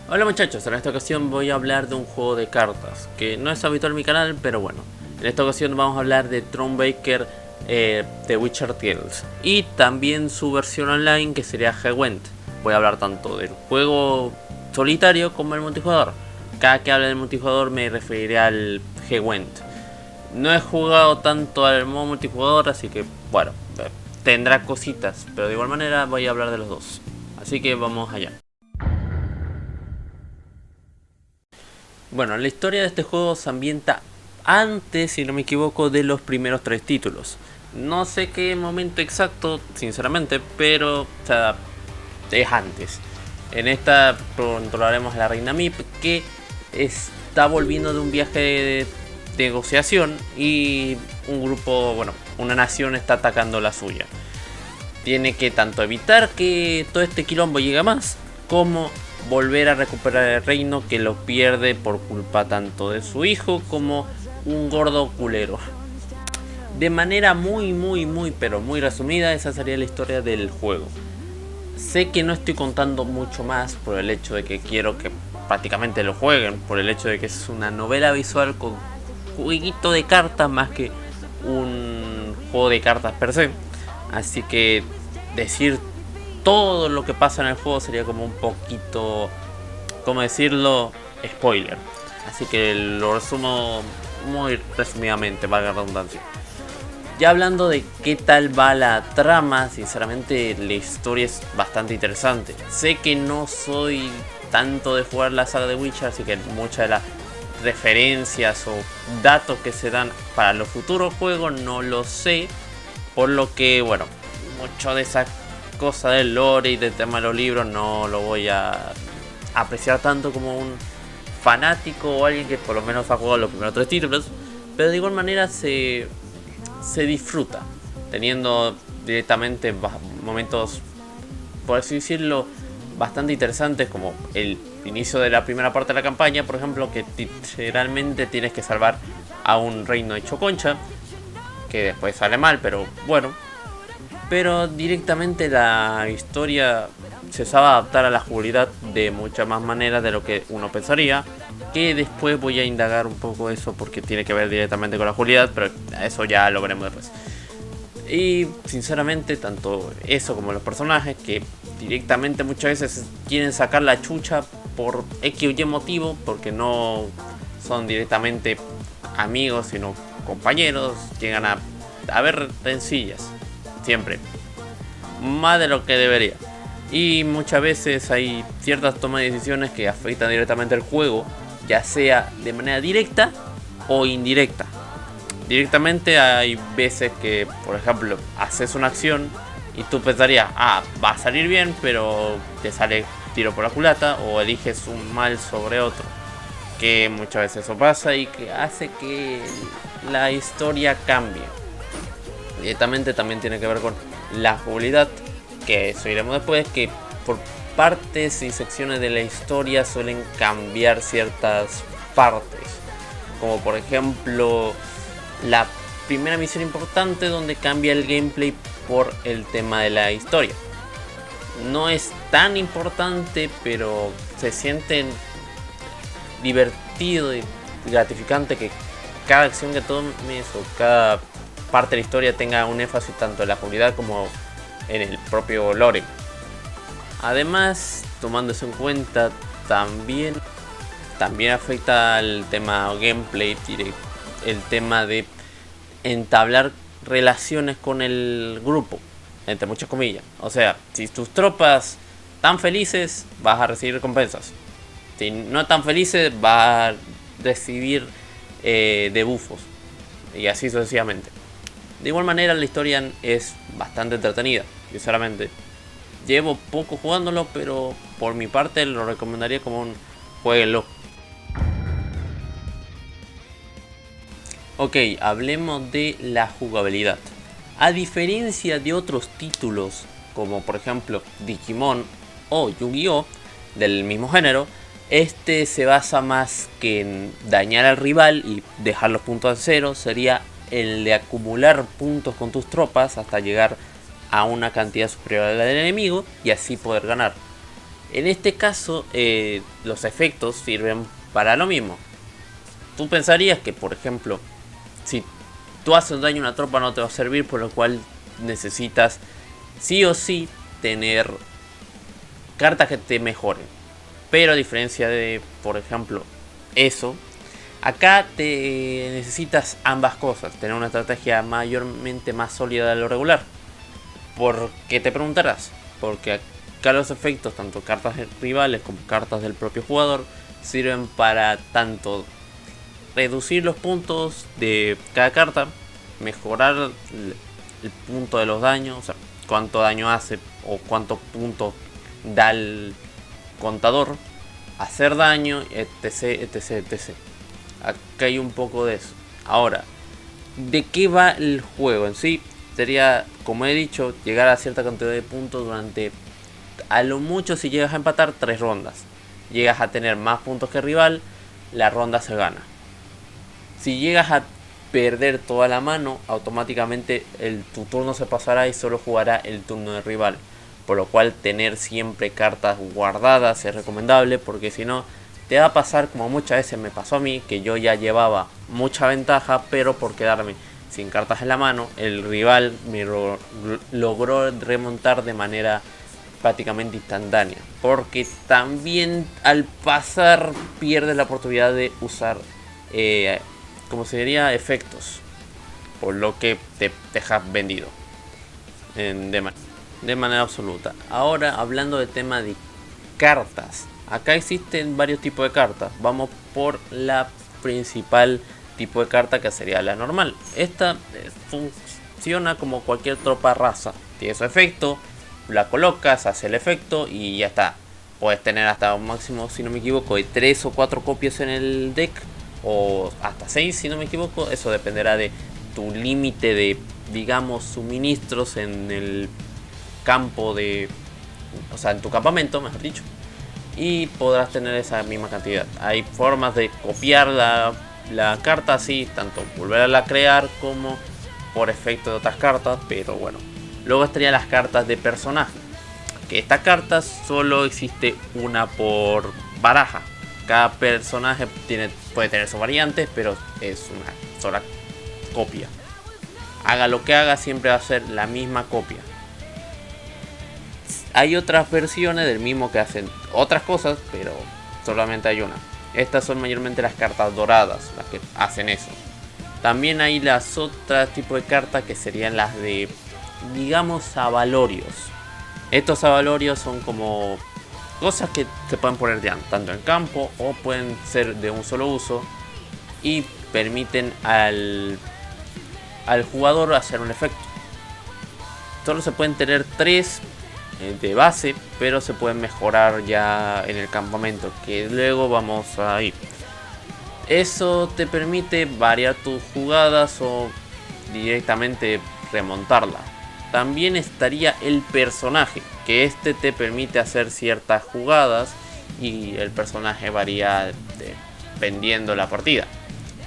Hola muchachos, en esta ocasión voy a hablar de un juego de cartas que no es habitual en mi canal, pero bueno. En esta ocasión vamos a hablar de Thronebreaker The Witcher Tales y también su versión online que sería Gwent. Voy a hablar tanto del juego solitario como el multijugador. Cada que hable del multijugador me referiré al Gwent. No he jugado tanto al modo multijugador, así que bueno, tendrá cositas, pero de igual manera voy a hablar de los dos. Así que vamos allá. Bueno, la historia de este juego se ambienta antes, si no me equivoco, de los primeros tres títulos. No sé qué momento exacto, sinceramente, pero o sea, es antes. En esta controlaremos a la reina Mip, que está volviendo de un viaje de negociación y un grupo, bueno, una nación está atacando la suya. Tiene que tanto evitar que todo este quilombo llegue a más, como volver a recuperar el reino que lo pierde por culpa tanto de su hijo como un gordo culero. De manera pero muy resumida, esa sería la historia del juego. Sé que no estoy contando mucho más por el hecho de que quiero que prácticamente lo jueguen, por el hecho de que es una novela visual con jueguito de cartas más que un juego de cartas per se. Así que decir todo lo que pasa en el juego sería como un poquito, ¿cómo decirlo? Spoiler. Así que lo resumo muy resumidamente, valga la redundancia. Ya hablando de qué tal va la trama, sinceramente la historia es bastante interesante. Sé que no soy tanto de jugar la saga de Witcher, así que muchas de las referencias o datos que se dan para los futuros juegos no lo sé. Por lo que, bueno, mucho de esa cosa del lore y del tema de los libros no lo voy a apreciar tanto como un fanático o alguien que por lo menos ha jugado los primeros tres títulos. Pero de igual manera se disfruta, teniendo directamente momentos, por así decirlo, bastante interesantes, como el inicio de la primera parte de la campaña, por ejemplo, que literalmente tienes que salvar a un reino hecho concha, que después sale mal, pero bueno. Pero directamente la historia se sabe adaptar a la jugabilidad de muchas más maneras de lo que uno pensaría. Que después voy a indagar un poco eso porque tiene que ver directamente con la jugabilidad, pero eso ya lo veremos después. Y sinceramente, tanto eso como los personajes que directamente muchas veces quieren sacar la chucha por X o Y motivo, porque no son directamente amigos, sino compañeros, llegan a haber rencillas. Siempre. Más de lo que debería. Y muchas veces hay ciertas tomas de decisiones que afectan directamente al juego, ya sea de manera directa o indirecta. Directamente hay veces que, por ejemplo, haces una acción y tú pensarías, va a salir bien, pero te sale tiro por la culata o eliges un mal sobre otro. Que muchas veces eso pasa y que hace que la historia cambie. Directamente también tiene que ver con la jugabilidad, que eso iremos después, que por partes y secciones de la historia suelen cambiar ciertas partes, como por ejemplo la primera misión importante donde cambia el gameplay por el tema de la historia. No es tan importante, pero se siente divertido y gratificante que cada acción que tomes o cada parte de la historia tenga un énfasis tanto en la jugabilidad como en el propio lore. Además, tomando eso en cuenta, también afecta al tema gameplay, el tema de entablar relaciones con el grupo, entre muchas comillas. O sea, si tus tropas están felices, vas a recibir recompensas. Si no están felices, vas a recibir debuffos. Y así sucesivamente. De igual manera, la historia es bastante entretenida, sinceramente. Llevo poco jugándolo, pero por mi parte lo recomendaría como un jueguelo. Ok, hablemos de la jugabilidad. A diferencia de otros títulos, como por ejemplo Digimon o Yu-Gi-Oh! Del mismo género, este se basa más que en dañar al rival y dejar los puntos a cero. Sería el de acumular puntos con tus tropas hasta llegar a una cantidad superior a la del enemigo y así poder ganar. En este caso, los efectos sirven para lo mismo. Tú pensarías que, por ejemplo, si tú haces daño a una tropa no te va a servir, por lo cual necesitas sí o sí tener cartas que te mejoren. Pero a diferencia de, por ejemplo, eso, acá te necesitas ambas cosas, tener una estrategia mayormente más sólida de lo regular. ¿Por qué te preguntarás? Porque acá los efectos, tanto cartas rivales como cartas del propio jugador, sirven para tanto reducir los puntos de cada carta, mejorar el punto de los daños, o sea, cuánto daño hace o cuántos puntos da el contador, hacer daño, etc. Acá hay un poco de eso. Ahora, ¿de qué va el juego en sí? Sería, como he dicho, llegar a cierta cantidad de puntos durante, a lo mucho si llegas a empatar, 3 rondas. Llegas a tener más puntos que el rival, la ronda se gana. Si llegas a perder toda la mano, automáticamente tu turno se pasará y solo jugará el turno del rival. Por lo cual tener siempre cartas guardadas es recomendable, porque si no te va a pasar como muchas veces me pasó a mí, que yo ya llevaba mucha ventaja, pero por quedarme sin cartas en la mano, el rival me logró remontar de manera prácticamente instantánea. Porque también al pasar pierdes la oportunidad de usar, como se diría, efectos. Por lo que te dejas vendido de manera absoluta. Ahora, hablando del tema de cartas. Acá existen varios tipos de cartas. Vamos por la principal tipo de carta, que sería la normal. Esta funciona como cualquier tropa raza. Tiene su efecto, la colocas, hace el efecto y ya está. Puedes tener hasta un máximo, si no me equivoco, de 3 o 4 copias en el deck. O hasta 6 si no me equivoco. Eso dependerá de tu límite de, digamos, suministros en el campo de... O sea, en tu campamento, mejor dicho. Y podrás tener esa misma cantidad. Hay formas de copiar la carta así, tanto volverla a crear como por efecto de otras cartas. Pero bueno, luego estarían las cartas de personaje, que estas cartas solo existe una por baraja. Cada personaje puede tener sus variantes, pero es una sola copia. Haga lo que haga, siempre va a ser la misma copia. Hay otras versiones del mismo que hacen otras cosas, pero solamente hay una. Estas son mayormente las cartas doradas, las que hacen eso. También hay las otras tipos de cartas que serían las de, digamos, avalorios. Estos avalorios son como cosas que se pueden poner tanto en campo o pueden ser de un solo uso y permiten al jugador hacer un efecto. Solo se pueden tener 3 de base, pero se pueden mejorar ya en el campamento, que luego vamos a ir. Eso te permite variar tus jugadas o directamente remontarla. También estaría el personaje, que este te permite hacer ciertas jugadas y el personaje varía dependiendo la partida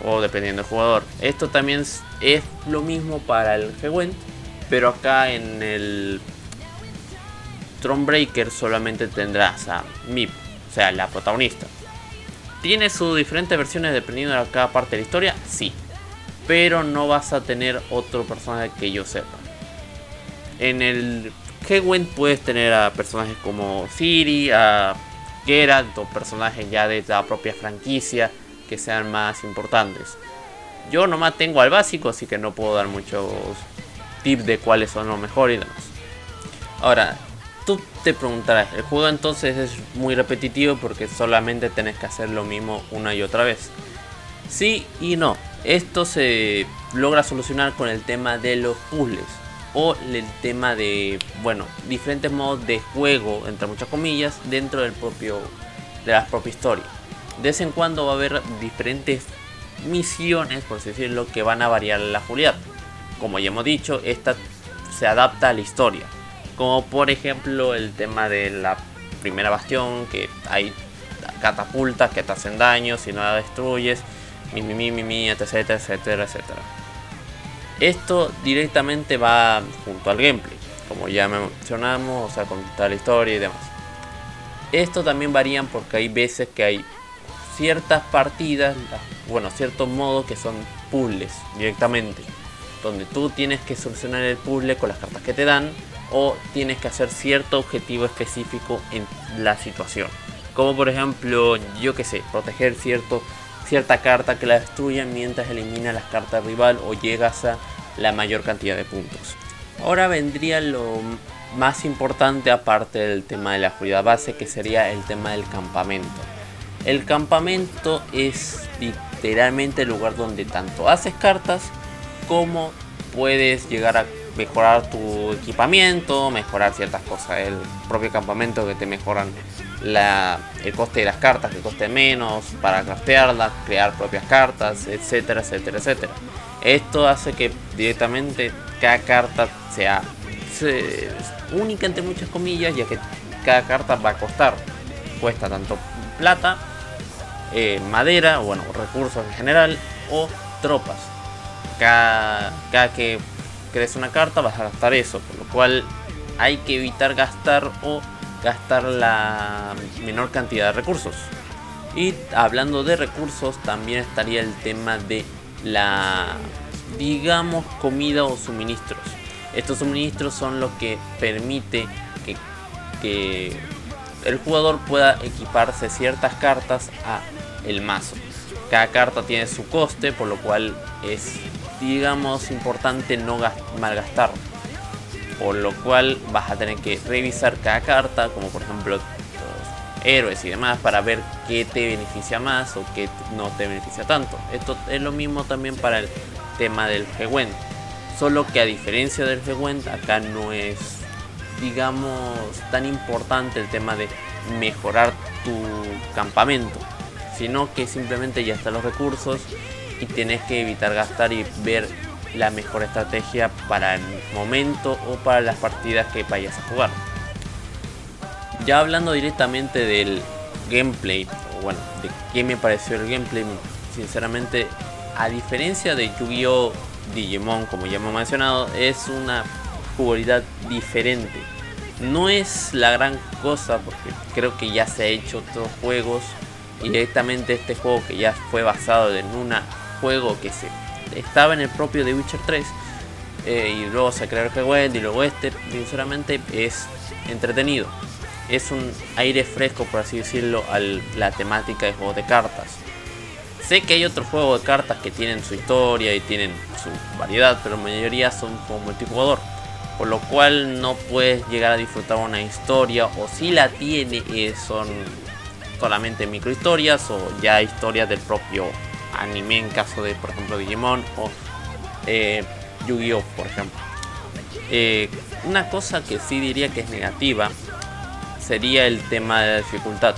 o dependiendo del jugador. Esto también es lo mismo para el Gwent, pero acá en el Thronebreaker solamente tendrás a Mip, o sea, la protagonista. ¿Tiene sus diferentes versiones dependiendo de cada parte de la historia? Sí, pero no vas a tener otro personaje que yo sepa. En el Gwent puedes tener a personajes como Ciri, a Geralt o personajes ya de la propia franquicia que sean más importantes. Yo nomás tengo al básico, así que no puedo dar muchos tips de cuáles son los mejores y demás. Ahora, tú te preguntarás, el juego entonces es muy repetitivo porque solamente tenés que hacer lo mismo una y otra vez. Sí y no. Esto se logra solucionar con el tema de los puzzles o el tema de, bueno, diferentes modos de juego, entre muchas comillas, dentro de la propia historia. De vez en cuando va a haber diferentes misiones, por así decirlo, que van a variar la jugabilidad. Como ya hemos dicho, esta se adapta a la historia. Como por ejemplo el tema de la primera bastión, que hay catapultas que te hacen daño si no la destruyes, etcétera. Esto directamente va junto al gameplay, como ya mencionamos, o sea, contar la historia y demás. Esto también varían porque hay veces que hay ciertas partidas, bueno, ciertos modos que son puzzles directamente, donde tú tienes que solucionar el puzzle con las cartas que te dan o tienes que hacer cierto objetivo específico en la situación. Como por ejemplo, yo que sé, proteger cierta carta que la destruya mientras elimina las cartas rival o llegas a la mayor cantidad de puntos. Ahora vendría lo más importante aparte del tema de la oscuridad base, que sería el tema del campamento. El campamento es literalmente el lugar donde tanto haces cartas como puedes llegar a mejorar tu equipamiento, mejorar ciertas cosas. El propio campamento que te mejoran el coste de las cartas, que coste menos para craftearlas, crear propias cartas, etcétera, etcétera, etcétera. Esto hace que directamente cada carta sea única entre muchas comillas, ya que cada carta va a cuesta tanto plata, madera, bueno, recursos en general o tropas. Cada que crees una carta vas a gastar eso, por lo cual hay que evitar gastar la menor cantidad de recursos. Y hablando de recursos, también estaría el tema de digamos, comida o suministros. Estos suministros son los que permite que el jugador pueda equiparse ciertas cartas a el mazo. Cada carta tiene su coste, por lo cual es, digamos, importante no malgastar. Por lo cual vas a tener que revisar cada carta, como por ejemplo los héroes y demás, para ver qué te beneficia más o qué no te beneficia tanto. Esto es lo mismo también para el tema del Hewent, solo que a diferencia del Hewent, acá no es, digamos, tan importante el tema de mejorar tu campamento, sino que simplemente ya están los recursos y tienes que evitar gastar y ver la mejor estrategia para el momento o para las partidas que vayas a jugar. Ya hablando directamente del gameplay, o bueno, de qué me pareció el gameplay, sinceramente, a diferencia de Yu-Gi-Oh! Digimon, como ya hemos mencionado, es una jugabilidad diferente. No es la gran cosa porque creo que ya se ha hecho otros juegos y directamente este juego, que ya fue basado en un juego que estaba en el propio The Witcher 3 y luego se creó el Hewent y luego sinceramente es entretenido. Es un aire fresco, por así decirlo, a la temática de juegos de cartas. Sé que hay otros juegos de cartas que tienen su historia y tienen su variedad, pero la mayoría son como multijugador, por lo cual no puedes llegar a disfrutar una historia, o si la tiene son solamente microhistorias o ya historias del propio anime, en caso de por ejemplo Digimon o Yu-Gi-Oh! Por ejemplo. Una cosa que sí diría que es negativa sería el tema de la dificultad.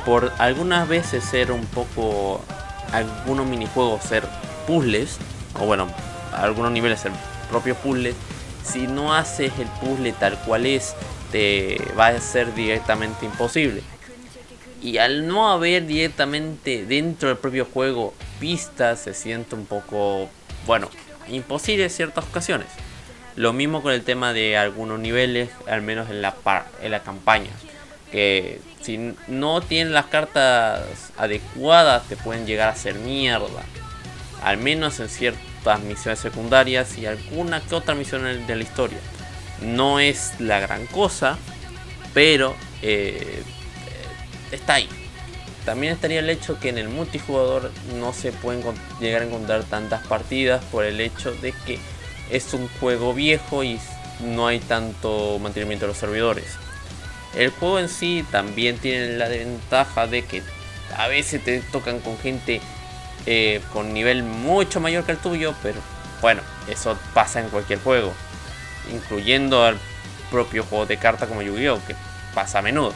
Por algunas veces ser un poco, algunos minijuegos ser puzzles, o bueno, a algunos niveles ser propios puzzles, si no haces el puzzle tal cual te va a ser directamente imposible. Y al no haber directamente dentro del propio juego pistas, se siente un poco, bueno, imposible en ciertas ocasiones. Lo mismo con el tema de algunos niveles, al menos en la campaña, que si no tienen las cartas adecuadas te pueden llegar a hacer mierda, al menos en ciertas misiones secundarias y alguna que otra misión de la historia. No es la gran cosa, pero está ahí. También estaría el hecho que en el multijugador no se pueden llegar a encontrar tantas partidas por el hecho de que es un juego viejo y no hay tanto mantenimiento de los servidores. El juego en sí también tiene la ventaja de que a veces te tocan con gente con nivel mucho mayor que el tuyo, pero bueno, eso pasa en cualquier juego, incluyendo al propio juego de cartas como Yu-Gi-Oh! Que pasa a menudo.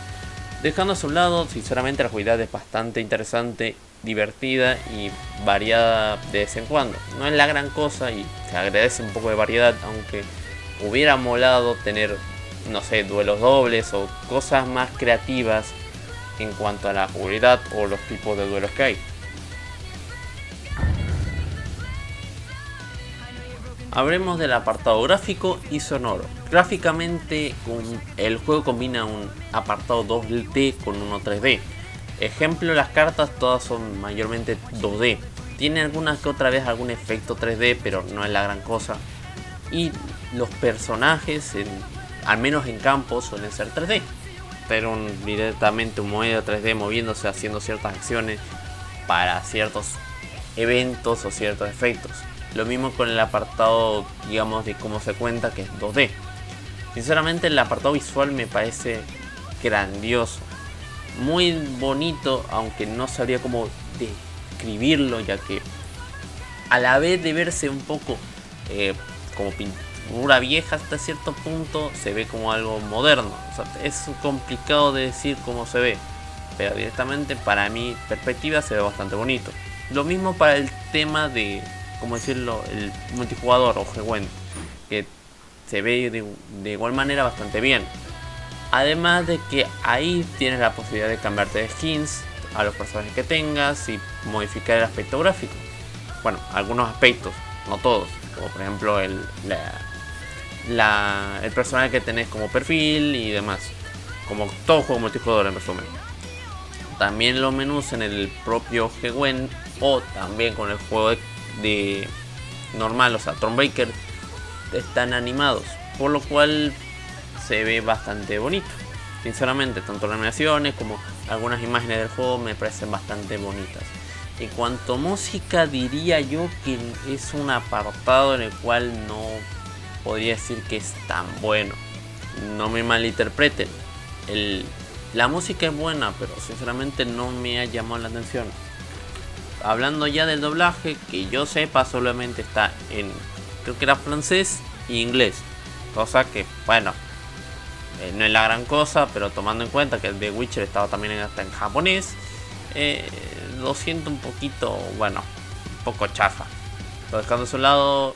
Dejando a su lado, sinceramente la jugabilidad es bastante interesante, divertida y variada de vez en cuando. No es la gran cosa y se agradece un poco de variedad, aunque hubiera molado tener, no sé, duelos dobles o cosas más creativas en cuanto a la jugabilidad o los tipos de duelos que hay. Hablemos del apartado gráfico y sonoro. Gráficamente el juego combina un apartado 2D con uno 3D. Ejemplo, las cartas todas son mayormente 2D. Tiene alguna que otra vez algún efecto 3D, pero no es la gran cosa. Y los personajes, al menos en campo, suelen ser 3D. Pero directamente un modelo 3D moviéndose, haciendo ciertas acciones para ciertos eventos o ciertos efectos. Lo mismo con el apartado, digamos, de cómo se cuenta, que es 2D. Sinceramente el apartado visual me parece grandioso. Muy bonito, aunque no sabría cómo describirlo, ya que a la vez de verse un poco como pintura vieja hasta cierto punto, se ve como algo moderno. O sea, es complicado de decir cómo se ve, pero directamente para mi perspectiva se ve bastante bonito. Lo mismo para el tema de, como decirlo, el multijugador o G1, que se ve de igual manera bastante bien. Además de que ahí tienes la posibilidad de cambiarte de skins a los personajes que tengas y modificar el aspecto gráfico. Bueno, algunos aspectos, no todos, como por ejemplo el personaje que tenés como perfil y demás, como todo juego multijugador en resumen. También los menús en el propio G1 o también con el juego de normal, o sea, Thronebreaker, están animados, por lo cual se ve bastante bonito. Sinceramente, tanto las animaciones como algunas imágenes del juego me parecen bastante bonitas. En cuanto a música, diría yo que es un apartado en el cual no podría decir que es tan bueno. No me malinterpreten. La música es buena, pero sinceramente no me ha llamado la atención. Hablando ya del doblaje, que yo sepa solamente está en, creo que era francés e inglés. Cosa que, bueno, no es la gran cosa, pero tomando en cuenta que el de Witcher estaba también hasta en japonés, lo siento un poquito, bueno, un poco chafa. Pero dejando a su lado,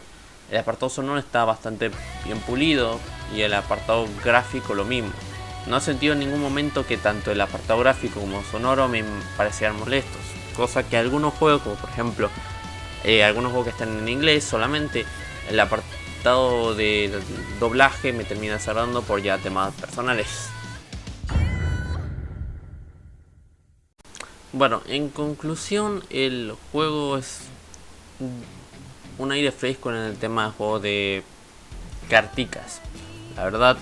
el apartado sonoro está bastante bien pulido y el apartado gráfico lo mismo. No he sentido en ningún momento que tanto el apartado gráfico como sonoro me parecieran molestos. Cosa que algunos juegos, como por ejemplo algunos juegos que están en inglés solamente, el apartado de doblaje me termina cerrando por ya temas personales. Bueno, en conclusión, el juego es un aire fresco en el tema de juego de carticas. La verdad,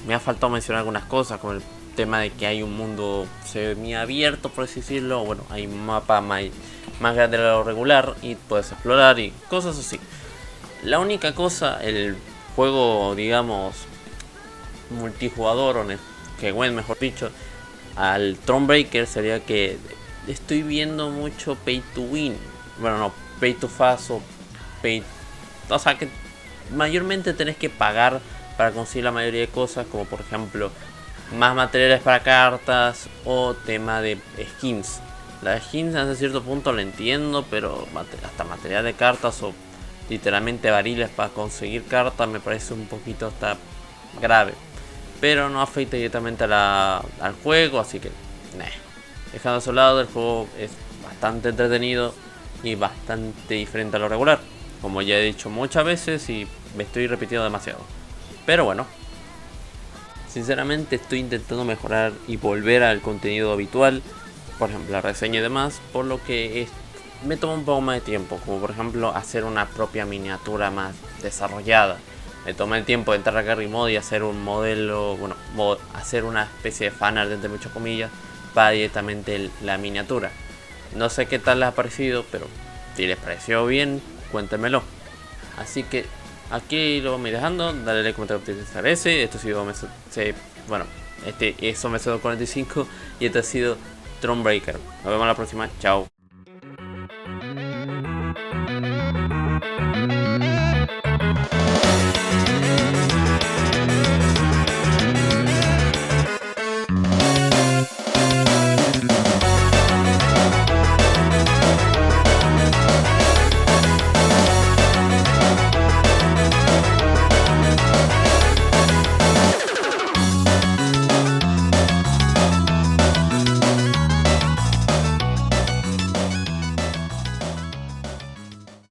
me ha faltado mencionar algunas cosas, como el tema de que hay un mundo semiabierto, por así decirlo. Bueno, hay un mapa más grande de lo regular y puedes explorar y cosas así. La única cosa, el juego, digamos, multijugador, o que bueno, mejor dicho, al Thronebreaker, sería que estoy viendo mucho pay to win. Bueno, no, pay to fast o pay... O sea, que mayormente tenés que pagar para conseguir la mayoría de cosas, como por ejemplo más materiales para cartas o tema de skins. Las skins hasta cierto punto lo entiendo, pero hasta material de cartas o literalmente barriles para conseguir cartas me parece un poquito hasta grave. Pero no afecta directamente al juego, así que dejando a su lado, el juego es bastante entretenido y bastante diferente a lo regular, como ya he dicho muchas veces y me estoy repitiendo demasiado. Pero bueno, sinceramente estoy intentando mejorar y volver al contenido habitual, por ejemplo la reseña y demás, por lo que me toma un poco más de tiempo, como por ejemplo hacer una propia miniatura más desarrollada. Me tomé el tiempo de entrar a Garry Mod y hacer un modelo, bueno, hacer una especie de fanart entre muchas comillas para directamente la miniatura. No sé qué tal les ha parecido, pero si les pareció bien, cuéntenmelo. Así que aquí lo voy dejando, dale like, comentario si les parece. Esto ha sido eso me 45 y este ha sido Thronebreaker. Nos vemos la próxima, chao.